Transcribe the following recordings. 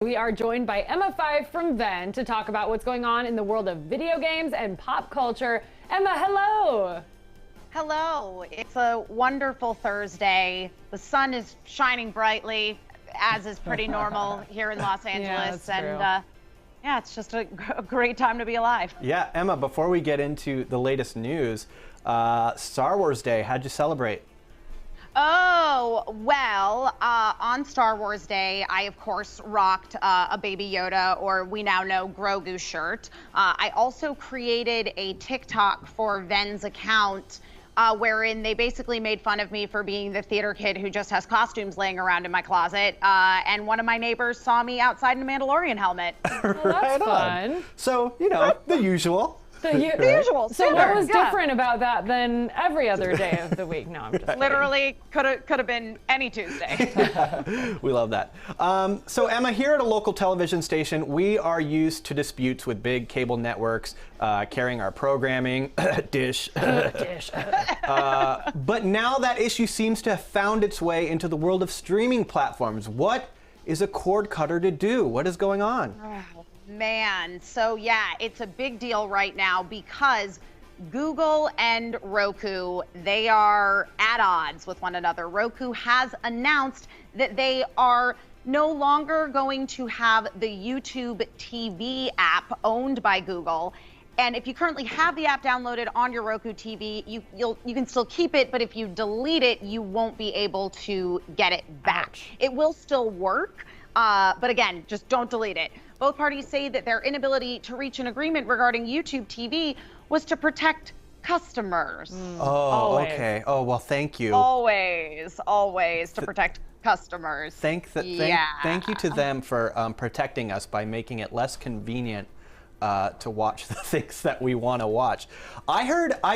We are joined by Emma Fyffe from Venn to talk about what's going on in the world of video games and pop culture. Emma, hello. Hello. It's a wonderful Thursday. The sun is shining brightly, as is pretty normal here in Los Angeles. Yeah, it's just a great time to be alive. Yeah, Emma, before we get into the latest news, Star Wars Day, how'd you celebrate? Oh, well, on Star Wars Day, I, of course, rocked a Baby Yoda, or we now know Grogu shirt. I also created a TikTok for Venn's account, wherein they basically made fun of me for being the theater kid who just has costumes laying around in my closet. And one of my neighbors saw me outside in a Mandalorian helmet. Well, that's fun. So, you know, the usual. The usual. So what was different about that than every other day of the week? No, I'm just kidding. Literally could have been any Tuesday. We love that. So Emma, here at a local television station, we are used to disputes with big cable networks carrying our programming, Dish. Dish. But now that issue seems to have found its way into the world of streaming platforms. What is a cord cutter to do? What is going on? Oh, man, so yeah, it's a big deal right now because Google and Roku, they are at odds with one another. Roku has announced that they are no longer going to have the YouTube TV app owned by Google. And if you currently have the app downloaded on your Roku TV, you can still keep it, but if you delete it, you won't be able to get it back. Ouch. It will still work, but again, just don't delete it. Both parties say that their inability to reach an agreement regarding YouTube TV was to protect customers. Oh, Always. okay. Oh, well, thank you. Always to protect customers. Thank you to them for protecting us by making it less convenient to watch the things that we want to watch. I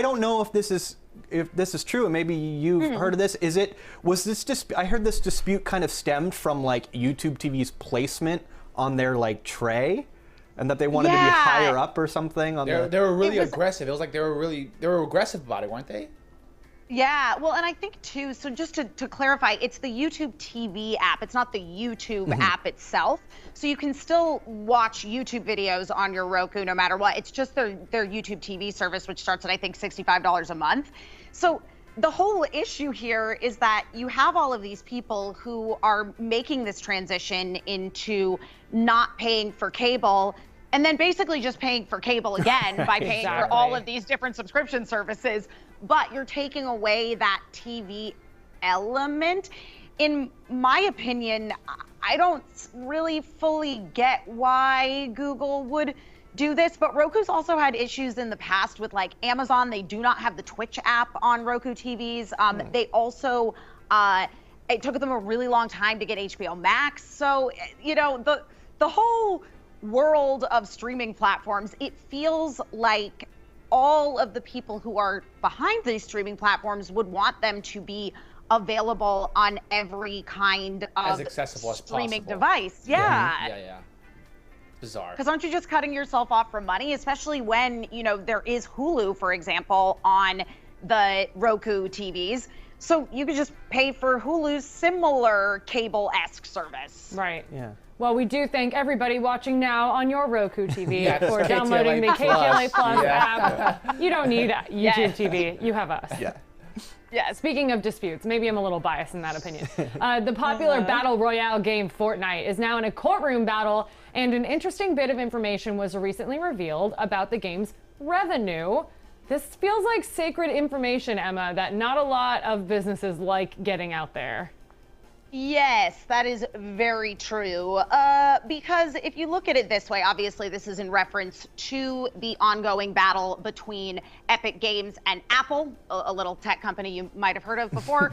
don't know if this is true, and maybe you've heard of this. I heard this dispute kind of stemmed from like YouTube TV's placement on their like tray, and that they wanted to be higher up or something on they were really aggressive. It was like they were aggressive about it, weren't they? Yeah, well, and I think too, so just to clarify, it's the YouTube TV app. It's not the YouTube app itself. So you can still watch YouTube videos on your Roku no matter what. It's just their YouTube TV service, which starts at, I think, $65 a month. So the whole issue here is that you have all of these people who are making this transition into not paying for cable and then basically just paying for cable again by paying for all of these different subscription services. But you're taking away that TV element. In my opinion, I don't really fully get why Google would do this, but Roku's also had issues in the past with like Amazon. They do not have the Twitch app on Roku TVs. They also, it took them a really long time to get HBO Max. So, you know, the whole world of streaming platforms, it feels like all of the people who are behind these streaming platforms would want them to be available on every kind of streaming device. Yeah. Bizarre. Because aren't you just cutting yourself off from money, especially when, you know, there is Hulu, for example, on the Roku TVs. So you could just pay for Hulu's similar cable-esque service. Right. Yeah. Well, we do thank everybody watching now on your Roku TV Yes, for downloading the KTLA Plus Yeah. app. You don't need YouTube TV. You have us. Yeah. Yeah, speaking of disputes, maybe I'm a little biased in that opinion. The popular battle royale game Fortnite is now in a courtroom battle, and an interesting bit of information was recently revealed about the game's revenue. This feels like sacred information, Emma, that not a lot of businesses like getting out there. Yes, that is very true. Because if you look at it this way, obviously this is in reference to the ongoing battle between Epic Games and Apple, a little tech company you might have heard of before.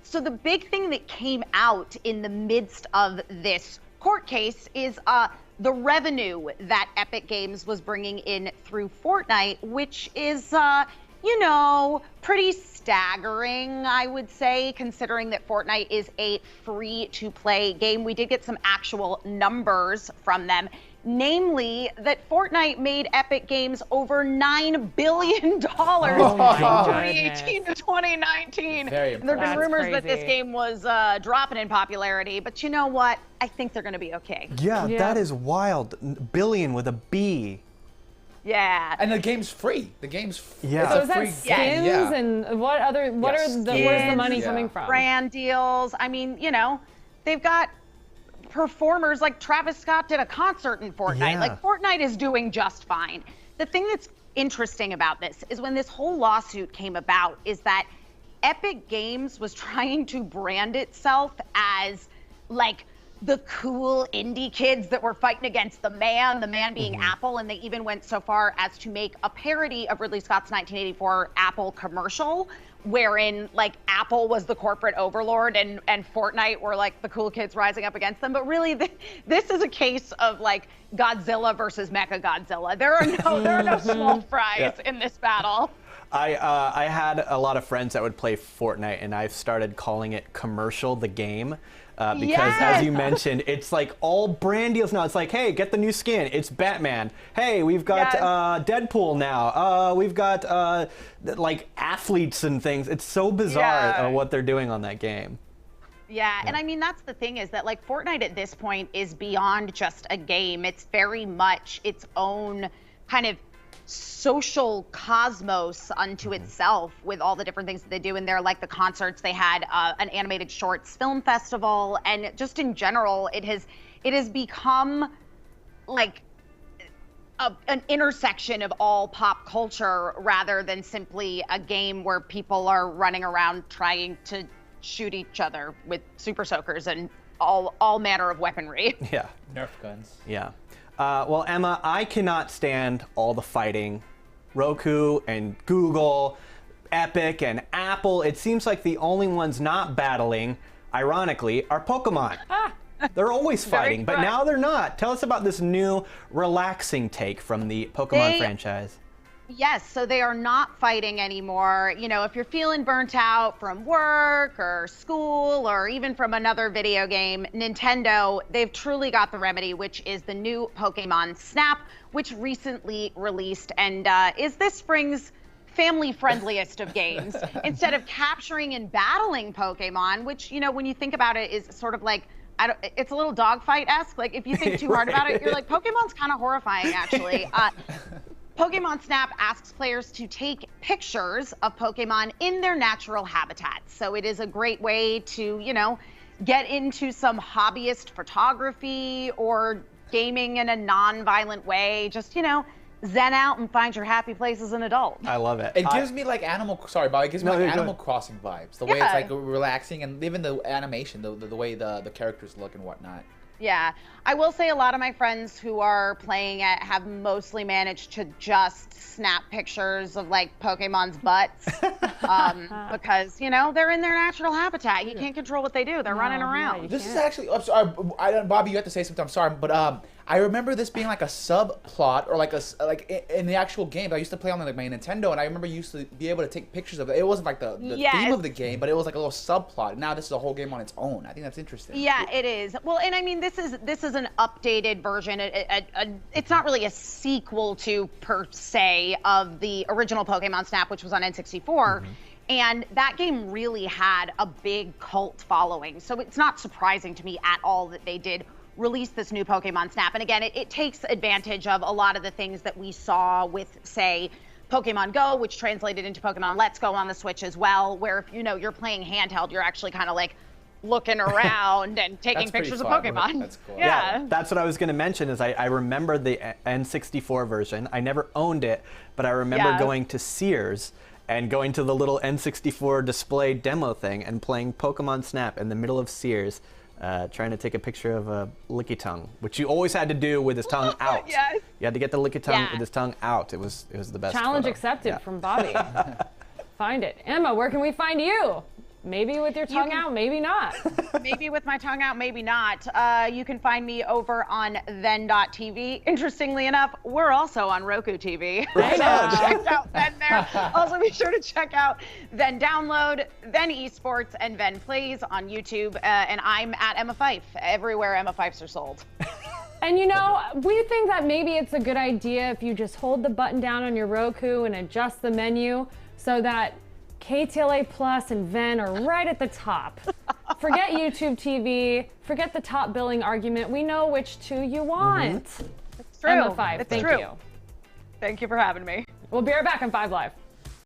So the big thing that came out in the midst of this court case is the revenue that Epic Games was bringing in through Fortnite, which is you know, pretty staggering, I would say, considering that Fortnite is a free-to-play game. We did get some actual numbers from them, namely that Fortnite made Epic Games over $9 billion from 2018 to 2019. Very And there have been That's rumors that this crazy. game was dropping in popularity, but you know what? I think they're going to be okay. Yeah, Yeah. that is wild. Billion with a B. Yeah. And the game's free. The game's Yeah. So It's is a that free skins game. Yeah. and what other? What Yes. are the? Where's the Skins, money yeah. coming from? Brand deals. I mean, you know, they've got performers like Travis Scott did a concert in Fortnite. Yeah. Like Fortnite is doing just fine. The thing that's interesting about this is when this whole lawsuit came about is that Epic Games was trying to brand itself as like the cool indie kids that were fighting against the man being Apple, and they even went so far as to make a parody of Ridley Scott's 1984 Apple commercial, wherein like Apple was the corporate overlord and Fortnite were like the cool kids rising up against them. But really, this is a case of like Godzilla versus Mechagodzilla. There are no small fries in this battle. I had a lot of friends that would play Fortnite, and I've started calling it commercial the game. Because as you mentioned, it's like all brand deals now. It's like, hey, get the new skin. It's Batman. Hey, we've got Deadpool now. We've got like athletes and things. It's so bizarre what they're doing on that game. Yeah, and I mean, that's the thing is that like Fortnite at this point is beyond just a game. It's very much its own kind of social cosmos unto itself with all the different things that they do in there, like the concerts. They had an animated shorts film festival, and just in general, it has become like an intersection of all pop culture rather than simply a game where people are running around trying to shoot each other with super soakers and all manner of weaponry. Yeah. Nerf guns. Yeah. Well, Emma, I cannot stand all the fighting. Roku and Google, Epic and Apple. It seems like the only ones not battling, ironically, are Pokemon. They're always fighting, but correct. now they're not. Tell us about this new relaxing take from the Pokemon franchise. Yes, so they are not fighting anymore. You know, if you're feeling burnt out from work or school or even from another video game, Nintendo, they've truly got the remedy, which is the new Pokemon Snap, which recently released and is this spring's family friendliest of games. Instead of capturing and battling Pokemon, which, you know, when you think about it is sort of like, it's a little dogfight-esque. Like if you think too hard about it, you're like, Pokemon's kind of horrifying actually. Pokemon Snap asks players to take pictures of Pokemon in their natural habitats. So it is a great way to, you know, get into some hobbyist photography or gaming in a non-violent way. Just, you know, zen out and find your happy place as an adult. I love it. It gives me like Sorry, Bob. It gives me No, like go Animal ahead. Crossing vibes. The way it's Yeah. like relaxing, and even the animation, the way the characters look and whatnot. Yeah, I will say a lot of my friends who are playing it have mostly managed to just snap pictures of like Pokemon's butts because, you know, they're in their natural habitat. You can't control what they do. They're running around. This is actually. I'm sorry, Bobby. You have to say something. I'm sorry, but I remember this being like a subplot or like in the actual game. I used to play on like my Nintendo, and I remember you used to be able to take pictures of it. It wasn't like the theme of the game, but it was like a little subplot. Now this is a whole game on its own. I think that's interesting. Yeah, it is. Well, and I mean, this is an updated version. It's not really a sequel to per se of the original Pokemon Snap, which was on N64. And that game really had a big cult following. So it's not surprising to me at all that they did release this new Pokemon Snap. And again, it takes advantage of a lot of the things that we saw with, say, Pokemon Go, which translated into Pokemon Let's Go on the Switch as well, where if you know you're playing handheld, you're actually kind of like looking around and taking That's pretty pictures of fun. Pokemon. That's cool. Yeah. That's what I was going to mention is I remember the N64 version. I never owned it, but I remember Yeah. going to Sears and going to the little N64 display demo thing and playing Pokemon Snap in the middle of Sears, trying to take a picture of a Lickitung, which you always had to do with his tongue out. Yes. You had to get the Lickitung Yeah. with his tongue out. It was the best. Challenge photo. accepted Yeah. from Bobby. Find it. Emma, where can we find you? Maybe with your tongue out, maybe not. Maybe with my tongue out, maybe not. You can find me over on then.tv. Interestingly enough, we're also on Roku TV. I know. Check out Then there. Also, be sure to check out Then Download, Then Esports, and Then Plays on YouTube. And I'm at Emma Fife, everywhere Emma Fifes are sold. And you know, we think that maybe it's a good idea if you just hold the button down on your Roku and adjust the menu so that KTLA Plus and Ven are right at the top. Forget YouTube TV, forget the top billing argument. We know which two you want. It's true. Emma Five, It's thank true. you. Thank you for having me. We'll be right back on 5 Live.